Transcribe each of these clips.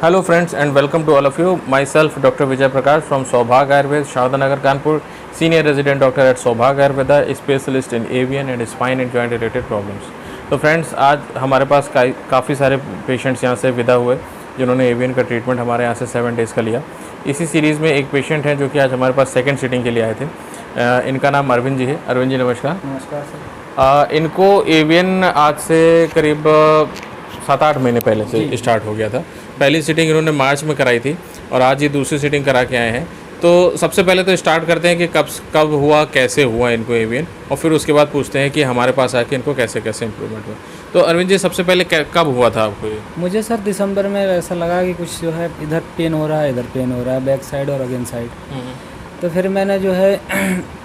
Hello friends and welcome to all of you. Myself Dr. Vijay Prakash from Saubhag Ayurved, Shahadanagar, Kanpur, Senior Resident Doctor at Saubhag Ayurveda, Specialist in avian and spine and joint related problems. तो friends आज हमारे पास काफ़ी सारे patients यहाँ से विदा हुए जिन्होंने एवियन का ट्रीटमेंट हमारे यहाँ से 7 डेज़ का लिया। इसी सीरीज़ में एक पेशेंट है जो कि आज हमारे पास सेकंड सिटिंग के लिए आए थे। इनका नाम अरविंद जी है। अरविंद जी नमस्कार। नमस्कार सर। इनको एवियन आज से करीब 7-8 महीने पहले से स्टार्ट हो गया था। पहली सिटिंग इन्होंने मार्च में कराई थी और आज ये दूसरी सिटिंग करा के आए हैं। तो सबसे पहले तो स्टार्ट करते हैं कि कब हुआ, कैसे हुआ इनको एवियन, और फिर उसके बाद पूछते हैं कि हमारे पास आके इनको कैसे कैसे इम्प्रूवमेंट हुआ। तो अरविंद जी सबसे पहले कब हुआ था आपको ये? मुझे सर दिसंबर में ऐसा लगा कि कुछ जो है इधर पेन हो रहा है, इधर पेन हो रहा है, बैक साइड और अगेन साइड। तो फिर मैंने जो है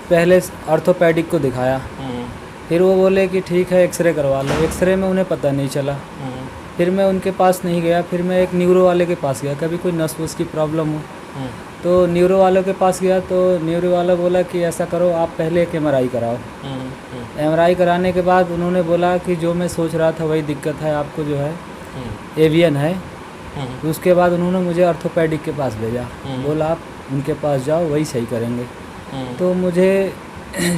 पहले ऑर्थोपेडिक को दिखाया। फिर वो बोले कि ठीक है एक्सरे करवा लो। एक्सरे में उन्हें पता नहीं चला। फिर मैं उनके पास नहीं गया। फिर मैं एक न्यूरो वाले के पास गया, कभी कोई नस वस की प्रॉब्लम हो तो न्यूरो वालों के पास गया। तो न्यूरो वाला बोला कि ऐसा करो आप पहले एक MRI कराओ। MRI कराने के बाद उन्होंने बोला कि जो मैं सोच रहा था वही दिक्कत है, आपको जो है एवियन है। तो उसके बाद उन्होंने मुझे ऑर्थोपेडिक के पास भेजा। बोला आप उनके पास जाओ, वही सही करेंगे। तो मुझे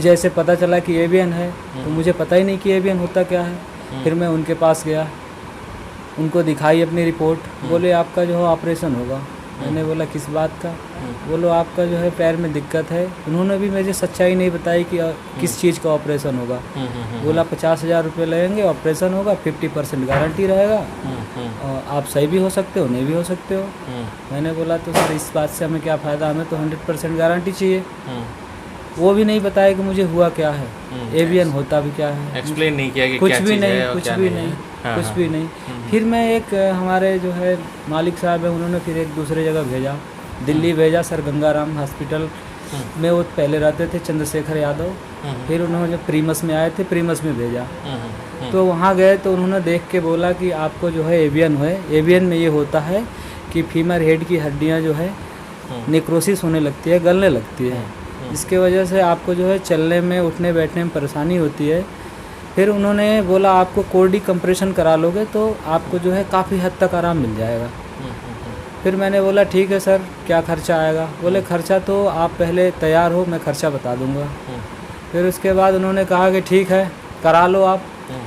जैसे पता चला कि एवियन है तो मुझे पता ही नहीं कि एवियन होता क्या है। फिर मैं उनके पास गया, उनको दिखाई अपनी रिपोर्ट। बोले आपका जो है ऑपरेशन होगा। मैंने बोला किस बात का? बोलो आपका जो है पैर में दिक्कत है। उन्होंने भी मुझे सच्चाई नहीं बताई कि किस चीज़ का ऑपरेशन होगा। बोला 50,000 रुपये लगेंगे, ऑपरेशन होगा, 50% गारंटी रहेगा, और आप सही भी हो सकते हो, नहीं भी हो सकते हो। मैंने बोला तो सर इस बात से हमें क्या फ़ायदा, हमें तो 100% गारंटी चाहिए। वो भी नहीं बताया कि मुझे हुआ क्या है, एवियन होता भी क्या है, एक्सप्लेन नहीं किया कि कुछ क्या भी चीज़ नहीं, है और कुछ क्या भी नहीं नहीं, है। कुछ भी नहीं। फिर मैं एक हमारे जो है मालिक साहब है, उन्होंने फिर एक दूसरे जगह भेजा, दिल्ली भेजा, सर गंगाराम हॉस्पिटल में वो पहले रहते थे, चंद्रशेखर यादव। फिर उन्होंने जब प्रीमस में आए थे, प्रीमस में भेजा। तो वहाँ गए तो उन्होंने देख के बोला कि आपको जो है एवियन है। एवियन में ये होता है कि फीमर हेड की हड्डियाँ जो है नेक्रोसिस होने लगती है, गलने लगती है, जिसके वजह से आपको जो है चलने में, उठने बैठने में परेशानी होती है। फिर उन्होंने बोला आपको कोर डिकम्प्रेशन करा लोगे तो आपको जो है काफ़ी हद तक आराम मिल जाएगा। फिर मैंने बोला ठीक है सर, क्या खर्चा आएगा? बोले खर्चा तो आप पहले तैयार हो, मैं खर्चा बता दूंगा। फिर उसके बाद उन्होंने कहा कि ठीक है करा लो आप।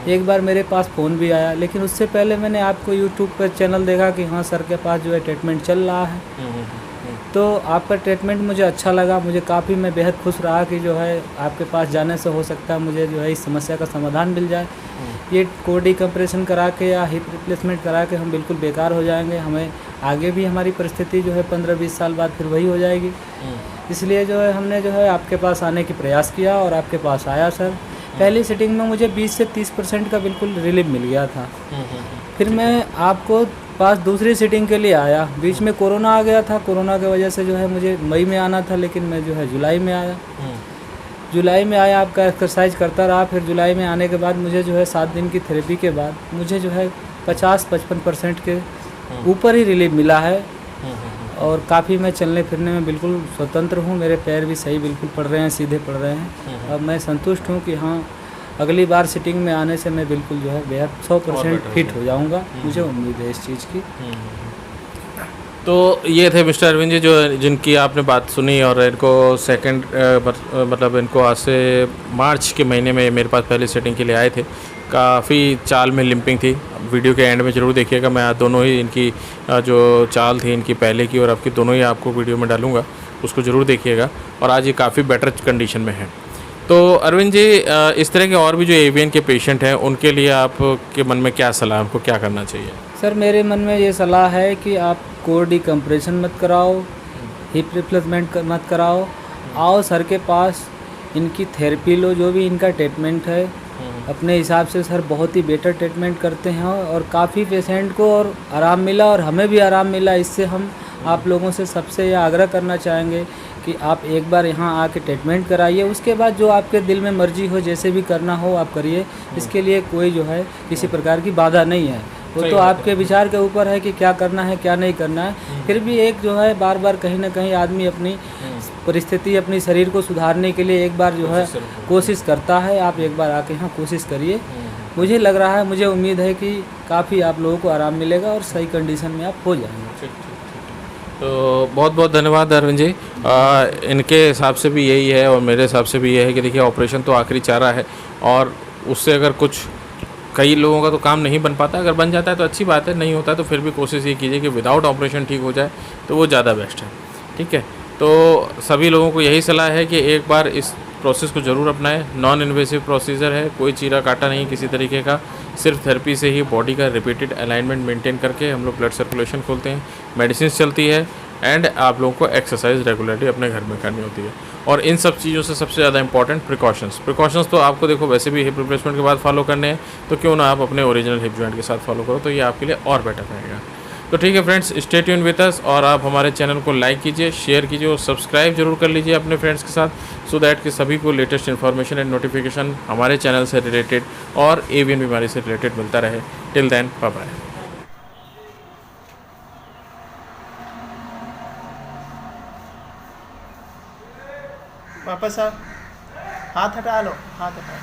एक बार मेरे पास फ़ोन भी आया, लेकिन उससे पहले मैंने आपको यूट्यूब पर चैनल देखा कि हाँ सर के पास जो है ट्रीटमेंट चल रहा है। तो आपका ट्रीटमेंट मुझे अच्छा लगा, मुझे काफ़ी, मैं बेहद खुश रहा कि जो है आपके पास जाने से हो सकता है मुझे जो है इस समस्या का समाधान मिल जाए। ये कोर डिकम्प्रेशन करा के या हिप रिप्लेसमेंट करा के हम बिल्कुल बेकार हो जाएंगे, हमें आगे भी हमारी परिस्थिति जो है 15-20 साल बाद फिर वही हो जाएगी। इसलिए जो है हमने जो है आपके पास आने की प्रयास किया और आपके पास आया सर। पहली सिटिंग में मुझे 20 से 30% का बिल्कुल रिलीफ मिल गया था। फिर मैं आपको पास दूसरी सिटिंग के लिए आया। बीच में कोरोना आ गया था, कोरोना की वजह से जो है मुझे मई में आना था, लेकिन मैं जो है जुलाई में आया। जुलाई में आया, आपका एक्सरसाइज करता रहा। फिर जुलाई में आने के बाद मुझे जो है 7 दिन की थेरेपी के बाद मुझे जो है 50-55% के ऊपर ही रिलीफ मिला है। और काफ़ी मैं चलने फिरने में बिल्कुल स्वतंत्र हूँ, मेरे पैर भी सही बिल्कुल पड़ रहे हैं, सीधे पड़ रहे हैं। अब मैं संतुष्ट हूँ कि हाँ अगली बार सिटिंग में आने से मैं बिल्कुल जो है बेहद 100% फिट हो जाऊंगा। मुझे उम्मीद है इस चीज़ की। तो ये थे मिस्टर अरविंद जी जो जिनकी आपने बात सुनी, और इनको सेकंड मतलब इनको आज से मार्च के महीने में मेरे पास पहली सेटिंग के लिए आए थे। काफ़ी चाल में लिम्पिंग थी। वीडियो के एंड में ज़रूर देखिएगा, मैं दोनों ही इनकी जो चाल थी इनकी पहले की और अब की दोनों ही आपको वीडियो में डालूँगा, उसको ज़रूर देखिएगा। और आज ये काफ़ी बेटर कंडीशन में है। तो अरविंद जी इस तरह के और भी जो एवियन के पेशेंट हैं उनके लिए आपके मन में क्या सलाह है, उनको क्या करना चाहिए? सर मेरे मन में ये सलाह है कि आप कोर डिकम्प्रेशन मत कराओ, हिप रिप्लेसमेंट मत कराओ, आओ सर के पास, इनकी थेरेपी लो, जो भी इनका ट्रीटमेंट है अपने हिसाब से सर बहुत ही बेटर ट्रीटमेंट करते हैं। और काफ़ी पेशेंट को और आराम मिला और हमें भी आराम मिला। इससे हम आप लोगों से सबसे यह आग्रह करना चाहेंगे कि आप एक बार यहाँ आके ट्रीटमेंट कराइए, उसके बाद जो आपके दिल में मर्जी हो, जैसे भी करना हो आप करिए। इसके लिए कोई जो है किसी प्रकार की बाधा नहीं है, वो तो आपके विचार के ऊपर है कि क्या करना है क्या नहीं करना है। फिर भी एक जो है बार बार कहीं ना कहीं आदमी अपनी परिस्थिति, अपनी शरीर को सुधारने के लिए एक बार जो है कोशिश करता है। आप एक बार आके यहाँ कोशिश करिए, मुझे लग रहा है, मुझे उम्मीद है कि काफ़ी आप लोगों को आराम मिलेगा और सही कंडीशन में आप हो जाएंगे। तो बहुत बहुत धन्यवाद अरविंद जी। इनके हिसाब से भी यही है और मेरे हिसाब से भी यही है कि देखिए ऑपरेशन तो आखिरी चारा है, और उससे अगर कुछ कई लोगों का तो काम नहीं बन पाता, अगर बन जाता है तो अच्छी बात है, नहीं होता है तो फिर भी कोशिश ये कीजिए कि विदाउट ऑपरेशन ठीक हो जाए, तो वो ज़्यादा बेस्ट है। ठीक है, तो सभी लोगों को यही सलाह है कि एक बार इस प्रोसेस को ज़रूर अपनाएं। नॉन इन्वेसिव प्रोसीजर है, कोई चीरा काटा नहीं किसी तरीके का, सिर्फ थेरेपी से ही बॉडी का रिपीटेड अलाइनमेंट मेंटेन करके हम लोग ब्लड सर्कुलेशन खोलते हैं, मेडिसिन चलती है, एंड आप लोगों को एक्सरसाइज रेगुलरली अपने घर में करनी होती है। और इन सब चीज़ों से सबसे ज़्यादा इंपॉर्टेंट प्रिकॉशंस तो आपको देखो वैसे भी हिप रिप्लेसमेंट के बाद फॉलो करने हैं, तो क्यों ना आप अपने ओरिजिनल हिप जॉइंट के साथ फॉलो करो, तो ये आपके लिए और बेटर रहेगा। तो ठीक है friends, stay tune with us, और आप हमारे चैनल को लाइक कीजिए, शेयर कीजिए और सब्सक्राइब जरूर कर लीजिए अपने फ्रेंड्स के साथ, सो दैट कि सभी को लेटेस्ट इन्फॉर्मेशन एंड नोटिफिकेशन हमारे चैनल से रिलेटेड और एवियन बीमारी से रिलेटेड मिलता रहे। Till then bye bye. वापस आओ, हाथ हटा लो, हाथ हटा।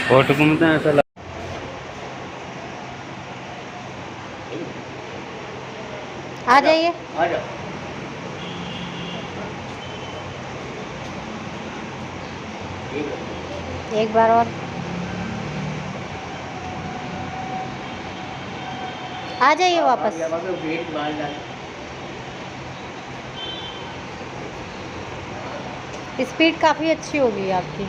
फोटो को मतलब ऐसा लग... आ जाइए। आ जाओ। एक बार और आ जाइए वापस। वेट बाहर डाल। स्पीड काफ़ी अच्छी होगी आपकी।